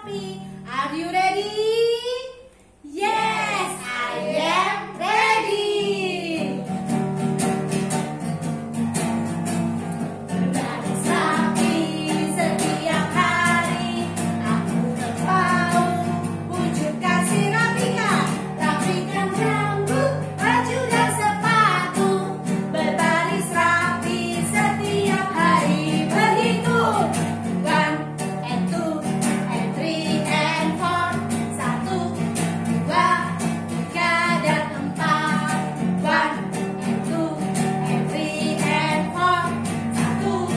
sapi. Are you ready? Yes, I am ready. Berbaris sapi setiap hari, aku terpaut wujud kasih rapikan. Rapikan rambut, baju dan sepatu. Berbaris rapi setiap hari, berhitung. 1 and 2 and 3 and 4. 1, 2, 3 dan 4. 1 and 2 and 3 and 4. 1, 2,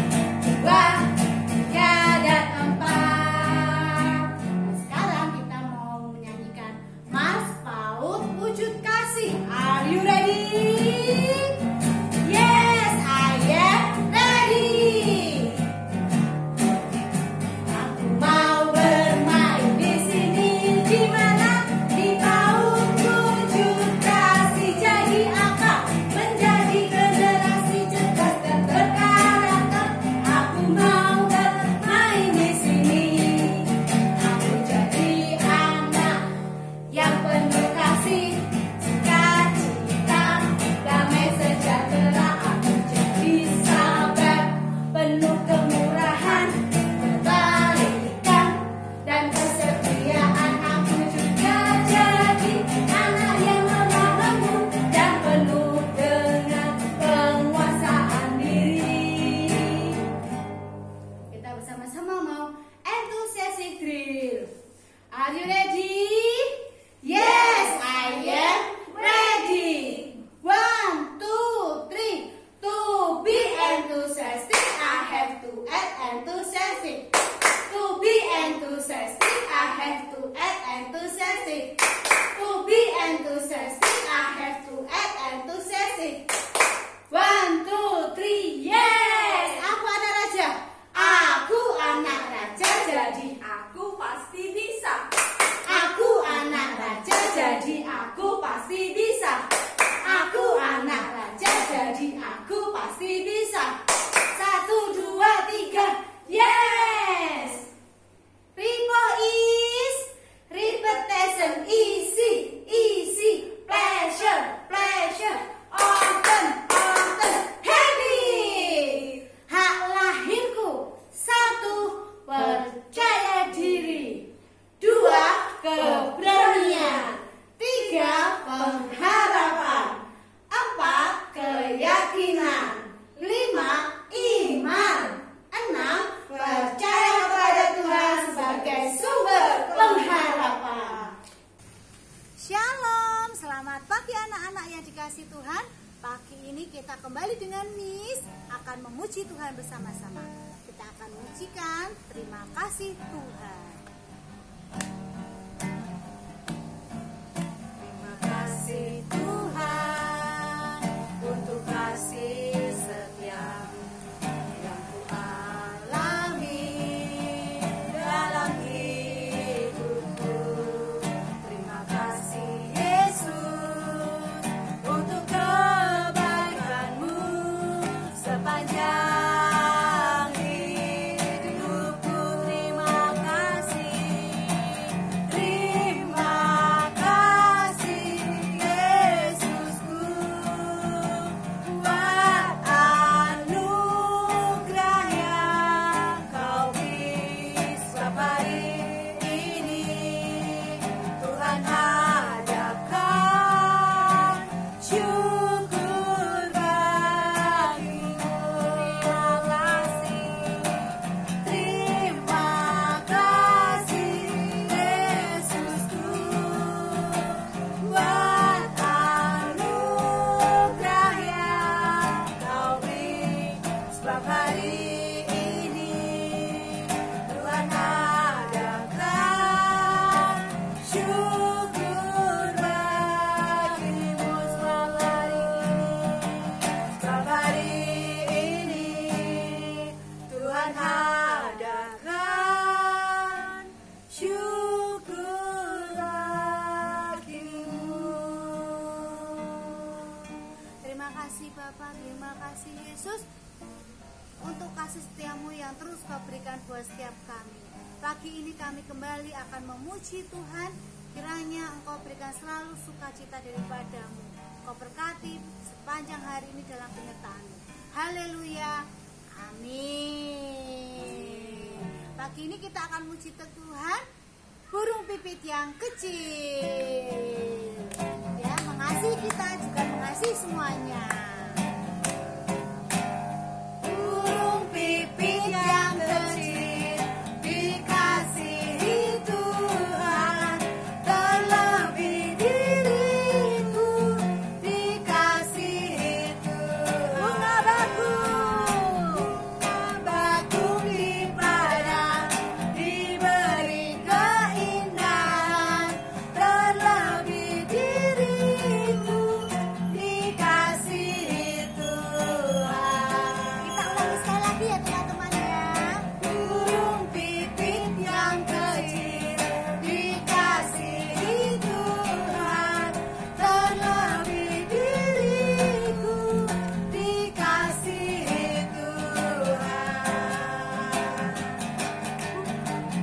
3 dan 4. Sekarang kita mau menyanyikan Mas Paut Wujud Kasih. Are you ready? Yes, I am ready. Aku mau bermain di sini, di mana? Di paut wujud kasih. Jadi akal, menjadi generasi cerdas dan berkarakter. Aku mau bermain di sini. Aku jadi anak yang penuh kasih, sukacita, damai sejahtera. Aku jadi sahabat penuh kemurahan, kebaikan dan kesetiaan. Aku juga jadi anak yang lemah lembut dan penuh dengan penguasaan diri. Kita bersama-sama mau enthusiastic drill. Are you ready? Yes, I am ready. 1, 2, 3. To be enthusiastic, I have to add enthusiastic. To be enthusiastic, I have to add enthusiastic. To be enthusiastic, I have to add enthusiastic. 1, 2, 3, yes! Aku anak raja. Aku anak raja, jadi aku pasti bisa. Aku anak raja, jadi aku pasti bisa. Aku anak raja, jadi aku pasti bisa. 1, 2, 3, yes! Ripo is repetition, easy, easy, pleasure, pleasure, often, often, happy. Hak lahirku. 1, percaya diri. 2, keberanian. 3, pengharapan. 4, keyakinan. 5, iman. 6, percaya pada Tuhan sebagai sumber pengharapan. Shalom, selamat pagi anak-anak yang dikasihi Tuhan. Pagi ini kita kembali dengan Miss akan memuji Tuhan bersama-sama. Kita akan mengujikan terima kasih Tuhan. Terima kasih Tuhan untuk kasih setia-Mu yang ku alami dalam hidupku. Terima kasih Yesus untuk kebaikan-Mu sepanjang hidupku. Terima kasih Yesusku buat anugerah yang Kau beri setiap hari ini. Tuhan adakan syukur bagimu. Terima kasih Yesusku buat anugerah yang Kau beri setiap hari ini. Tuhan adakan syukur bagimu setiap hari ini. Tuhan adakan syukur bagimu. Terima kasih Bapak, terima kasih Yesus untuk kasih setiamu yang terus Kau berikan buat setiap kami. Pagi ini kami kembali akan memuji Tuhan. Kiranya Engkau berikan selalu sukacita daripadamu. Engkau berkati sepanjang hari ini dalam penyertaan-Mu. Haleluya. Amin. Pagi ini kita akan memuji Tuhan. Burung pipit yang kecil. Ya, mengasihi kita juga mengasihi semuanya. Burung pipit yang kecil dikasihi Tuhan, terlebih diriku dikasihi Tuhan. Bunga bakung di padang diberi keindahan, terlebih diriku dikasihi Tuhan. Kita ulangi sekali lagi ya teman-teman ya. Burung pipit yang kecil dikasihi Tuhan, terlebih diriku dikasihi Tuhan.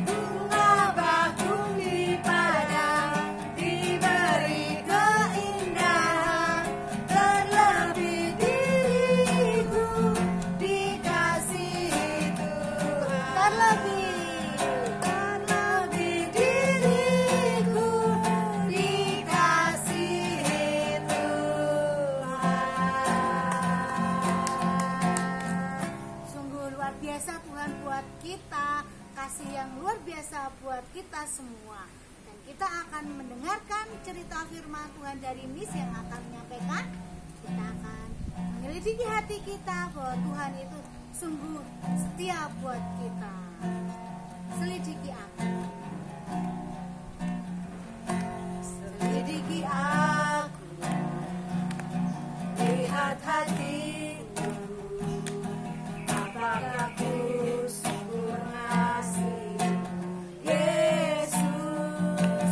Bunga bakung di padang diberi keindahan, terlebih diriku dikasihi Tuhan. Terlebih diriku dikasihi Tuhan. Sungguh luar biasa Tuhan buat kita, kasih yang luar biasa buat kita semua. Dan kita akan mendengarkan cerita firman Tuhan dari Miss yang akan menyampaikan. Kita akan menyelidiki hati kita bahwa Tuhan itu sungguh setia buat kita. Selidiki aku. Selidiki aku, lihat hatiku, apakah ku sungguh mengasihi Yesus,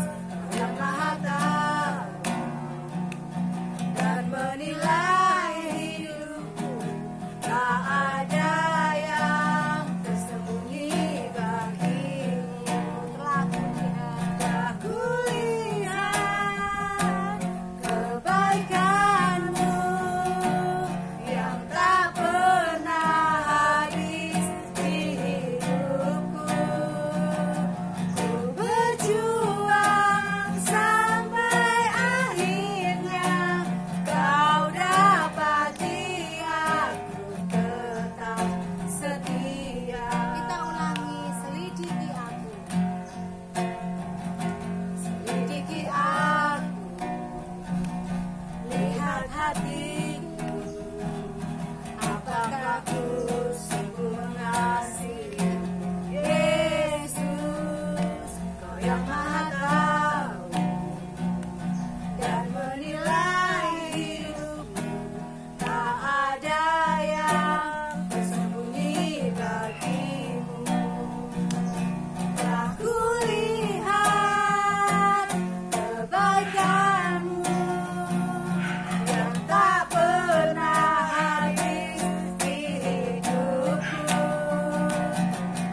yang Maha Tahu dan menilai hidupku. Tak ada yang tersembunyi bagimu. Telah kulihat kebaikanmu yang tak pernah habis di hidupku. Ku berjuang sampai akhirnya kau dapati aku tetap setia. Kita ulangi, selidiki aku. Selidiki aku, lihat hatiku, apakah ku sungguh mengasihi Yesus, Kau yang Maha Tahu dan menilai hidupku. Tak ada yang tersembunyi bagimu. Telah kulihat kebaikanmu yang tak pernah habis di hidupku.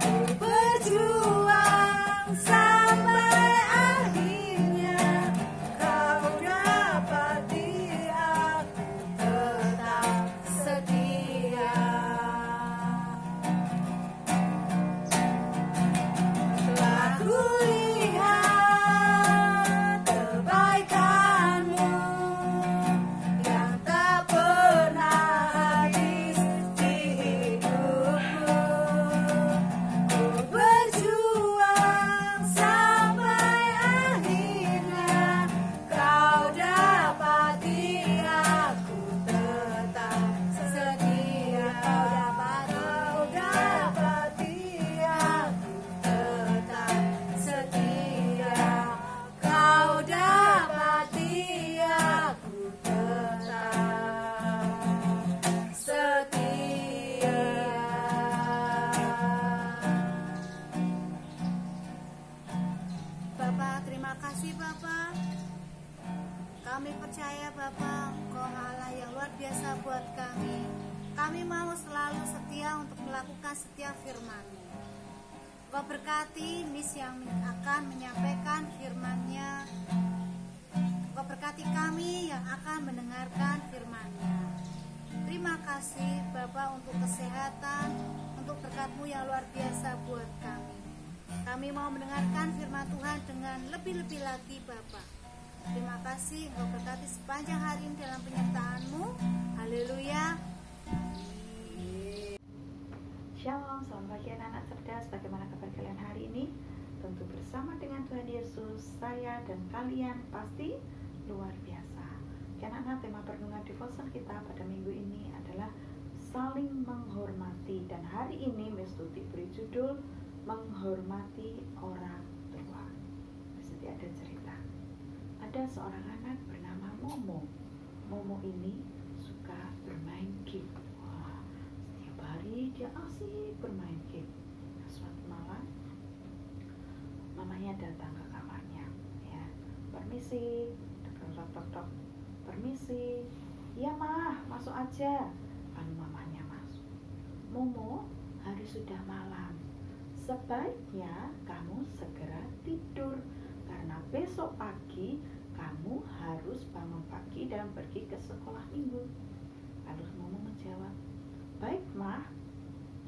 Ku berjuang sampai akhirnya kau dapati aku tetap setia. Telah kulihat kebaikanmu yang tak pernah habis di hidupku. Ku berjuang sampai akhirnya kau dapati aku tetap setia. Kau dapati aku tetap setia. Kau dapati aku tetap setia. Bapak, terima kasih Bapak. Kami percaya Bapak, Engkau Allah yang luar biasa buat kami. Kami mau selalu setia untuk melakukan setiap firman-Mu. Engkau berkati Miss yang akan menyampaikan firman-Nya. Engkau berkati kami yang akan mendengarkan firman-Nya. Terima kasih Bapa untuk kesehatan, untuk berkat-Mu yang luar biasa buat kami. Kami mau mendengarkan firman Tuhan dengan lebih-lebih lagi Bapa. Terima kasih Engkau berkati sepanjang hari ini dalam penyertaan-Mu. Haleluya. Shalom, selamat pagi anak-anak cerdas. Bagaimana kabar kalian hari ini? Tentu bersama dengan Tuhan Yesus, saya dan kalian pasti luar biasa. Anak-anak, tema perenungan devotion kita pada minggu ini adalah saling menghormati. Dan hari ini Miss Tuti beri judul menghormati orang tua. Jadi ada cerita. Ada seorang anak bernama Momo. Momo ini suka bermain game. Hari dia asik bermain game. Suatu malam mamanya datang ke kamarnya, ya. Permisi, tok. Permisi. Iya mah, masuk aja. Lalu mamanya masuk. Momo, hari sudah malam. Sebaiknya kamu segera tidur karena besok pagi kamu harus bangun pagi dan pergi ke sekolah minggu. Lalu Momo menjawab, baik mah.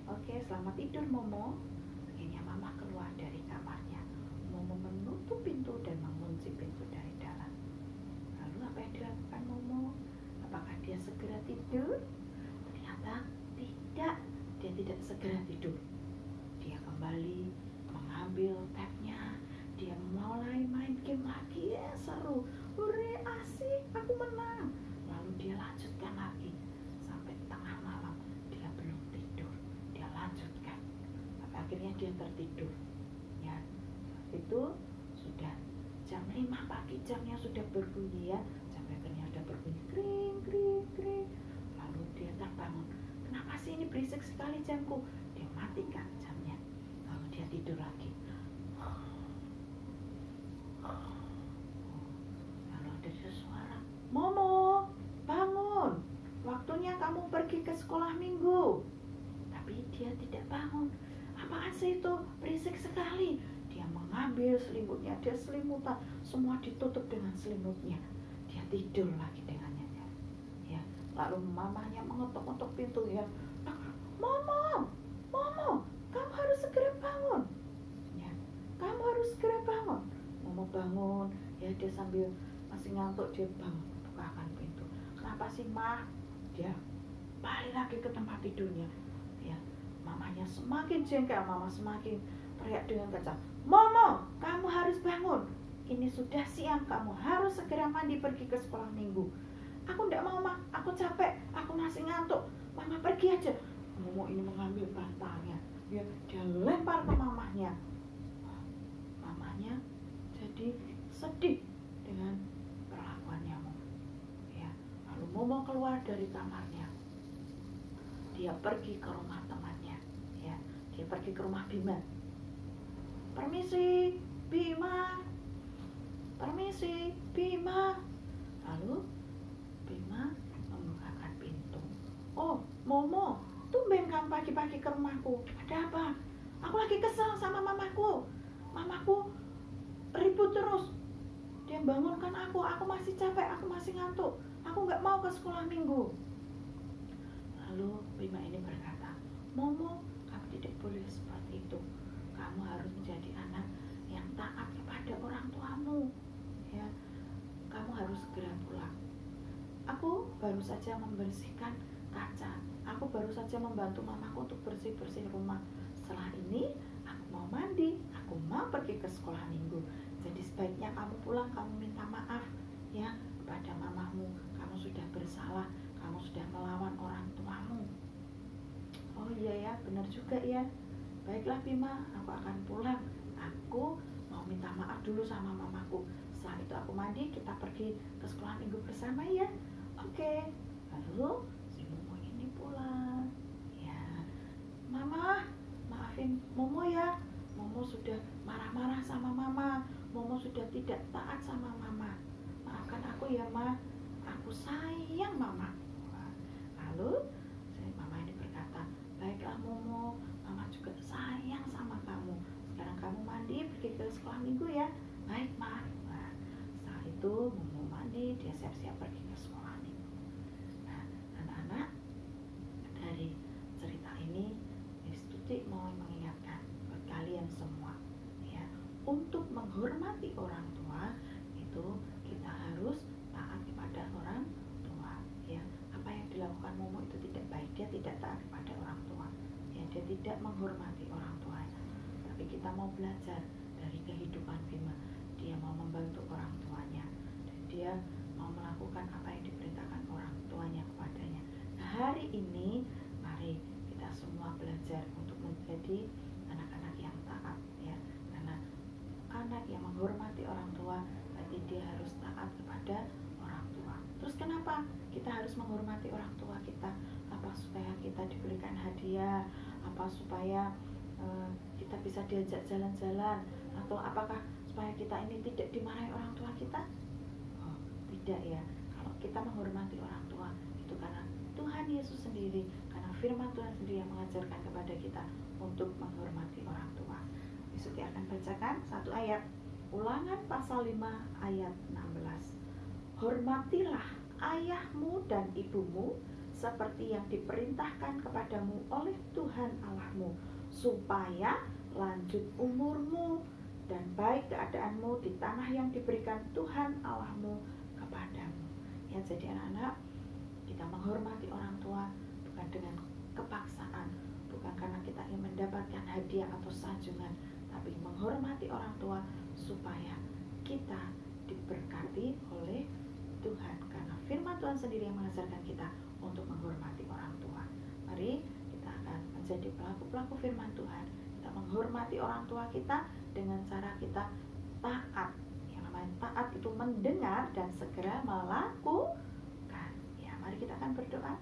Oke, selamat tidur Momo. Akhirnya mama keluar dari kamarnya. Momo menutup pintu dan mengunci pintu dari dalam. Lalu apa yang dilakukan Momo? Apakah dia segera tidur? Ternyata tidak. Dia tidak segera tidur. Dia kembali mengambil tabnya. Dia mulai main game lagi. Ya, seru. Hore, asik, aku menang. Lalu dia lanjutkan lagi. Sampai tengah malam dia belum tidur. Dia lanjutkan. Sampai akhirnya dia tertidur. Ya, itu sudah jam 5 pagi, jamnya sudah berbunyi ya. Sampai akhirnya sudah berbunyi kring. Lalu dia terbangun. Kenapa sih ini berisik sekali jamku? Dia matikan jamnya. Lalu dia tidur lagi. Lalu ada suara, Momo, bangun. Waktunya kamu pergi ke sekolah minggu. Tapi dia tidak bangun. Apaan sih itu? Berisik sekali. Dia mengambil selimutnya, dia selimutan, semua ditutup dengan selimutnya. Dia tidur lagi dengannya. Ya, lalu mamanya mengetuk-ngetuk pintu ya. Momo, kamu harus segera bangun. Ya, kamu harus segera bangun. Momo bangun, ya dia sambil masih ngantuk dia bangun, bukakan pintu. Kenapa sih mah? Dia balik lagi ke tempat tidurnya. Ya, mamanya semakin jengkel, mama semakin teriak dengan kencang. Momo, kamu harus bangun. Ini sudah siang, kamu harus segera mandi pergi ke sekolah minggu. Aku tidak mau mah, aku capek, aku masih ngantuk. Mama pergi aja. Momo ini mengambil bantalnya. Dia lempar ke mamanya. Mamanya jadi sedih dengan perlakuannya Momo. Ya, lalu Momo keluar dari kamarnya. Dia pergi ke rumah temannya. Ya, dia pergi ke rumah Bima. Permisi, Bima. Permisi, Bima. Lalu Bima membukakan pintu. Oh, Momo, tumben kamu pagi-pagi ke rumahku. Ada apa? Aku lagi kesal sama mamaku. Mamaku ribut terus. Dia bangunkan aku masih capek, aku masih ngantuk. Aku nggak mau ke sekolah minggu. Lalu Bima ini berkata, Momo, kamu tidak boleh seperti itu. Kamu harus menjadi anak yang taat kepada orang tuamu. Ya, kamu harus segera pulang. Aku baru saja membersihkan kaca. Aku baru saja membantu mamaku untuk bersih-bersih rumah. Setelah ini aku mau mandi, aku mau pergi ke sekolah minggu. Jadi sebaiknya kamu pulang, kamu minta maaf ya kepada mamamu. Kamu sudah bersalah, kamu sudah melawan orang tuamu. Oh iya ya, benar juga ya. Baiklah Bima, aku akan pulang. Aku mau minta maaf dulu sama mamaku. Setelah itu aku mandi, kita pergi ke sekolah minggu bersama ya. Oke. Lalu si Momo ini pulang. Ya, Mama, maafin Momo ya. Momo sudah marah-marah sama Mama. Momo sudah tidak taat sama Mama. Maafkan aku ya, Ma. Aku sayang Mama. Lalu si Mama ini berkata, baiklah Momo, Mama juga sayang sama kamu. tidak menghormati orang tuanya. Tapi kita mau belajar dari kehidupan Bima. Dia mau membantu orang tuanya dan dia mau melakukan apa yang diperintahkan orang tuanya kepadanya. Nah, hari ini mari kita semua belajar untuk menjadi anak-anak yang taat, ya. Karena anak yang menghormati orang tua berarti dia harus taat kepada orang tua. Terus kenapa kita harus menghormati orang tua kita? Apa supaya kita diberikan hadiah? Apa supaya kita bisa diajak jalan-jalan? Atau apakah supaya kita ini tidak dimarahi orang tua kita? Oh, tidak ya. Kalau kita menghormati orang tua itu karena Tuhan Yesus sendiri, karena firman Tuhan sendiri yang mengajarkan kepada kita untuk menghormati orang tua. Bisuki akan bacakan satu ayat, Ulangan pasal 5 ayat 16. Hormatilah ayahmu dan ibumu seperti yang diperintahkan kepadamu oleh Tuhan Allahmu, supaya lanjut umurmu dan baik keadaanmu di tanah yang diberikan Tuhan Allahmu kepadamu. Ya, jadi anak-anak, kita menghormati orang tua bukan dengan kepaksaan, bukan karena kita ingin mendapatkan hadiah atau sanjungan, tapi menghormati orang tua supaya kita diberkati oleh Tuhan, karena firman Tuhan sendiri yang mengajarkan kita untuk menghormati orang tua. Mari kita akan menjadi pelaku-pelaku firman Tuhan. Kita menghormati orang tua kita dengan cara kita taat. Yang namanya taat itu mendengar dan segera melakukan. Ya, mari kita akan berdoa.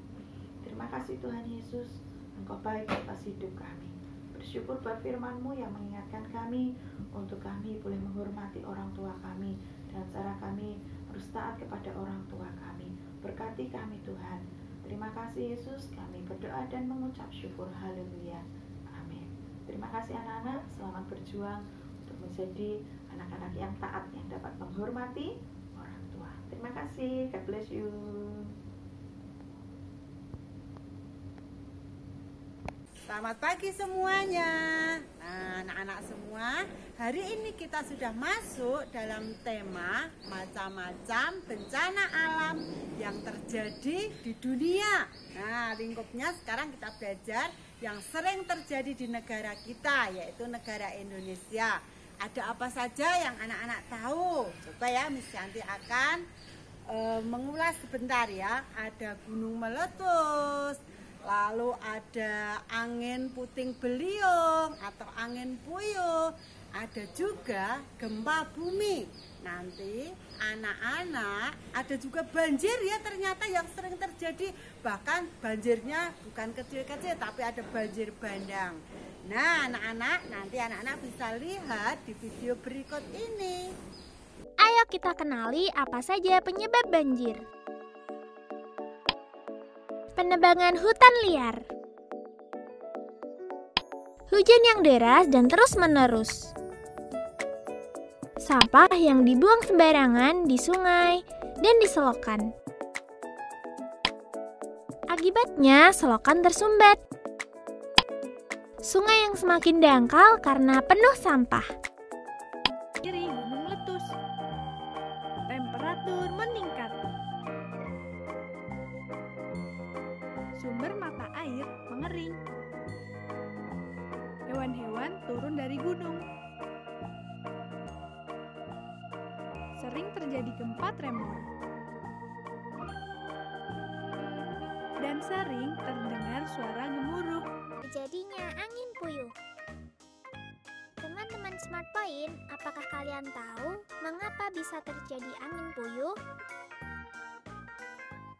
Terima kasih Tuhan Yesus, Engkau baik atas hidup kami. Bersyukur buat firman-Mu yang mengingatkan kami untuk kami boleh menghormati orang tua kami dan cara kami harus taat kepada orang tua kami. Berkati kami Tuhan. Terima kasih Yesus, kami berdoa dan mengucap syukur. Haleluya. Amin. Terima kasih anak-anak, selamat berjuang untuk menjadi anak-anak yang taat, yang dapat menghormati orang tua. Terima kasih, God bless you. Selamat pagi semuanya. Nah, anak-anak semua, hari ini kita sudah masuk dalam tema macam-macam bencana alam yang terjadi di dunia. Nah, lingkupnya sekarang kita belajar yang sering terjadi di negara kita, yaitu negara Indonesia. Ada apa saja yang anak-anak tahu? Coba ya, Miss Yanti akan mengulas sebentar ya. Ada gunung meletus, lalu ada angin puting beliung atau angin puyuh, ada juga gempa bumi. Nanti anak-anak ada juga banjir ya, ternyata yang sering terjadi, bahkan banjirnya bukan kecil-kecil tapi ada banjir bandang. Nah anak-anak, nanti anak-anak bisa lihat di video berikut ini. Ayo kita kenali apa saja penyebab banjir. Penebangan hutan liar. Hujan yang deras dan terus-menerus. Sampah yang dibuang sembarangan di sungai dan di selokan. Akibatnya selokan tersumbat. Sungai yang semakin dangkal karena penuh sampah. Kiri gunung meletus. Temperatur meningkat. Sumber mata air mengering. Hewan-hewan turun dari gunung. Sering terjadi gempa tremor. Dan sering terdengar suara gemuruh. Terjadinya angin puyuh. Teman-teman Smart Point, apakah kalian tahu mengapa bisa terjadi angin puyuh?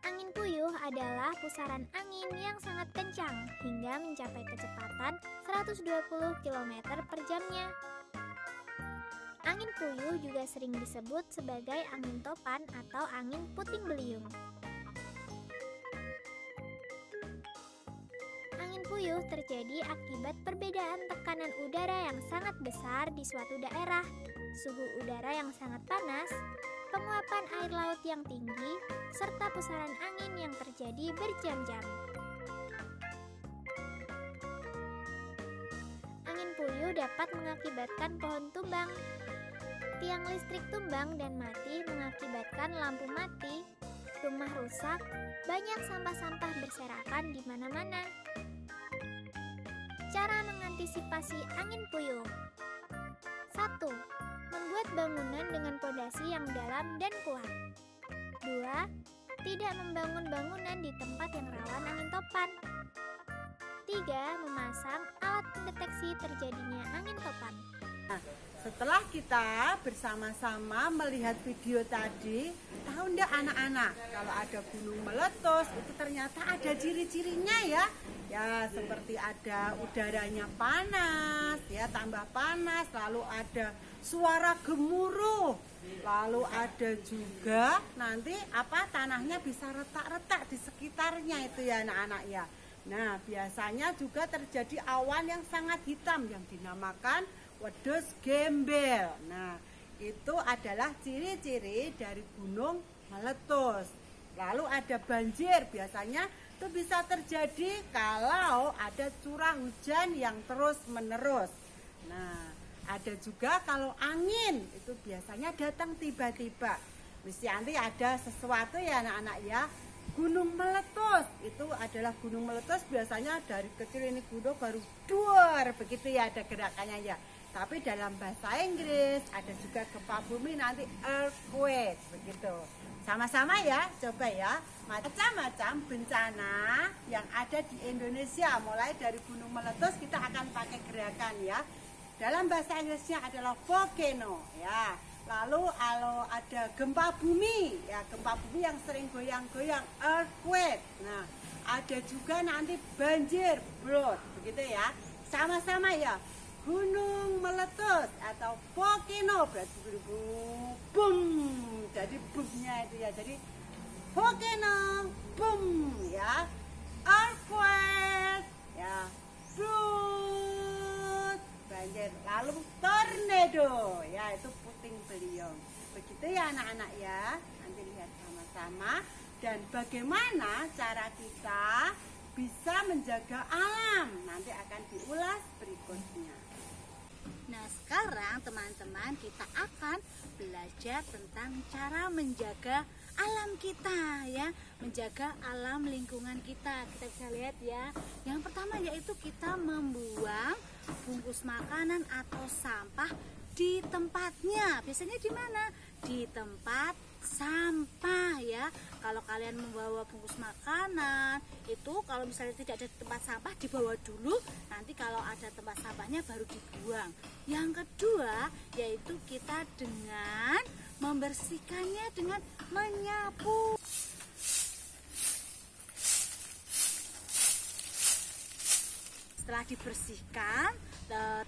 Angin puyuh adalah pusaran angin yang sangat kencang hingga mencapai kecepatan 120 km per jamnya. Angin puyuh juga sering disebut sebagai angin topan atau angin puting beliung. Angin puyuh terjadi akibat perbedaan tekanan udara yang sangat besar di suatu daerah, suhu udara yang sangat panas, penguapan air laut yang tinggi, serta pusaran angin yang terjadi berjam-jam. Angin puyuh dapat mengakibatkan pohon tumbang, tiang listrik tumbang dan mati, mengakibatkan lampu mati, rumah rusak, banyak sampah-sampah berserakan di mana-mana. Cara mengantisipasi angin puyuh. 1. Membuat bangunan dengan pondasi yang dalam dan kuat. 2. Tidak membangun bangunan di tempat yang rawan angin topan. 3. Memasang alat pendeteksi terjadinya angin topan. Setelah kita bersama-sama melihat video tadi, tahu enggak anak-anak kalau ada gunung meletus itu ternyata ada ciri-cirinya ya. Ya seperti ada udaranya panas, ya tambah panas, lalu ada suara gemuruh, lalu ada juga nanti tanahnya bisa retak-retak di sekitarnya itu ya anak-anak ya. Nah biasanya juga terjadi awan yang sangat hitam yang dinamakan wedus gembel. Nah, itu adalah ciri-ciri dari gunung meletus. Lalu ada banjir, biasanya itu bisa terjadi kalau ada curah hujan yang terus-menerus. Nah, ada juga kalau angin, itu biasanya datang tiba-tiba. Mesti ada sesuatu ya anak-anak ya. Gunung meletus, itu adalah gunung meletus biasanya dari kecil ini gunung baru duar, begitu ya ada gerakannya ya. Tapi dalam bahasa Inggris ada juga gempa bumi nanti earthquake begitu. Sama-sama ya, coba ya. Macam-macam bencana yang ada di Indonesia mulai dari gunung meletus kita akan pakai gerakan ya. Dalam bahasa Inggrisnya adalah volcano ya. Lalu kalau ada gempa bumi ya, gempa bumi yang sering goyang-goyang earthquake. Nah, ada juga nanti banjir, flood begitu ya. Sama-sama ya. Gunung meletus atau volcano berarti boom, jadi boomnya itu ya, jadi volcano boom ya, earthquake ya, flood banjir, lalu tornado ya itu puting beliung. Begitu ya anak-anak ya, nanti lihat sama-sama dan bagaimana cara kita bisa menjaga alam nanti akan diulas berikutnya. Nah sekarang teman-teman kita akan belajar tentang cara menjaga alam kita ya, menjaga alam lingkungan kita. Kita bisa lihat ya, yang pertama yaitu kita membuang bungkus makanan atau sampah di tempatnya. Biasanya di mana? Di tempat sampah ya. Kalau kalian membawa bungkus makanan itu kalau misalnya tidak ada tempat sampah dibawa dulu, nanti kalau ada tempat sampahnya baru dibuang. Yang kedua yaitu kita dengan membersihkannya dengan menyapu. Setelah dibersihkan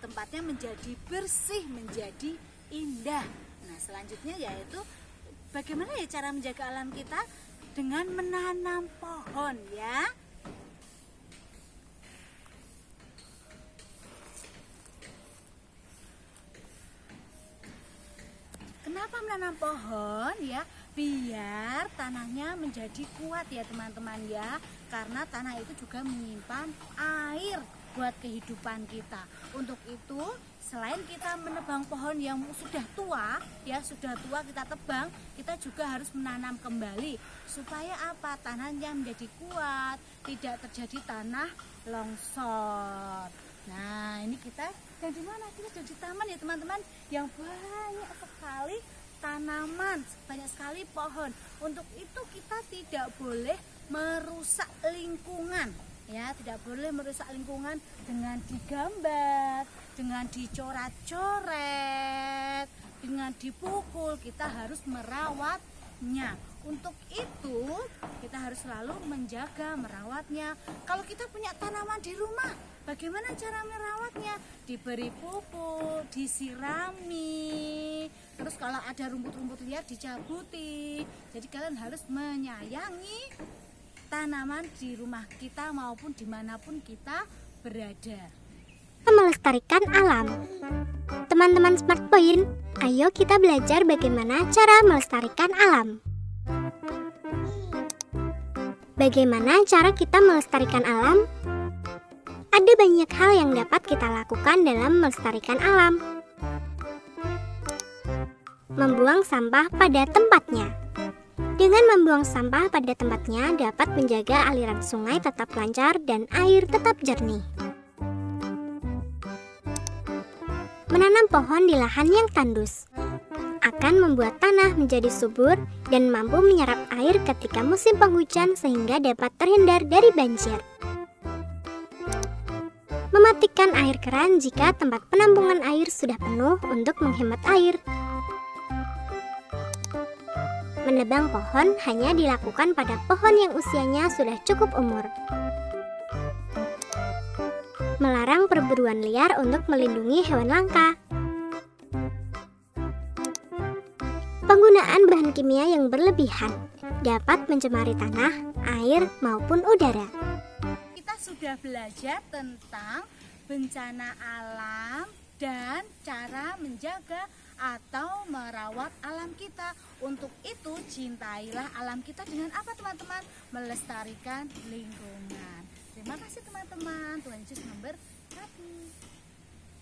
tempatnya menjadi bersih, menjadi indah. Nah selanjutnya yaitu bagaimana ya cara menjaga alam kita? Dengan menanam pohon ya. Kenapa menanam pohon ya? Biar tanahnya menjadi kuat ya teman-teman ya. Karena tanah itu juga menyimpan air buat kehidupan kita. Untuk itu selain kita menebang pohon yang sudah tua ya, sudah tua kita tebang, kita juga harus menanam kembali supaya apa? Tanahnya menjadi kuat, tidak terjadi tanah longsor. Nah ini kita dan di mana? Kita sudah di taman ya teman-teman, yang banyak sekali tanaman, banyak sekali pohon. Untuk itu kita tidak boleh merusak lingkungan ya, tidak boleh merusak lingkungan dengan digambar, dengan dicoret-coret, dengan dipukul. Kita harus merawatnya. Untuk itu kita harus selalu menjaga, merawatnya. Kalau kita punya tanaman di rumah, bagaimana cara merawatnya? Diberi pupuk, disirami. Terus kalau ada rumput-rumput liar dicabuti. Jadi kalian harus menyayangi tanaman di rumah kita maupun dimanapun kita berada. Melestarikan alam. Teman-teman Smart Point, ayo kita belajar bagaimana cara melestarikan alam. Bagaimana cara kita melestarikan alam? Ada banyak hal yang dapat kita lakukan dalam melestarikan alam. Membuang sampah pada tempatnya. Dengan membuang sampah pada tempatnya dapat menjaga aliran sungai tetap lancar dan air tetap jernih. Menanam pohon di lahan yang tandus akan membuat tanah menjadi subur dan mampu menyerap air ketika musim penghujan sehingga dapat terhindar dari banjir. Mematikan air keran jika tempat penampungan air sudah penuh untuk menghemat air. Menebang pohon hanya dilakukan pada pohon yang usianya sudah cukup umur. Melarang perburuan liar untuk melindungi hewan langka. Penggunaan bahan kimia yang berlebihan dapat mencemari tanah, air, maupun udara. Kita sudah belajar tentang bencana alam dan cara menjaga atau merawat alam kita. Untuk itu cintailah alam kita dengan apa teman-teman? Melestarikan lingkungan. Terima kasih teman-teman. Tuhan Yesus memberkati.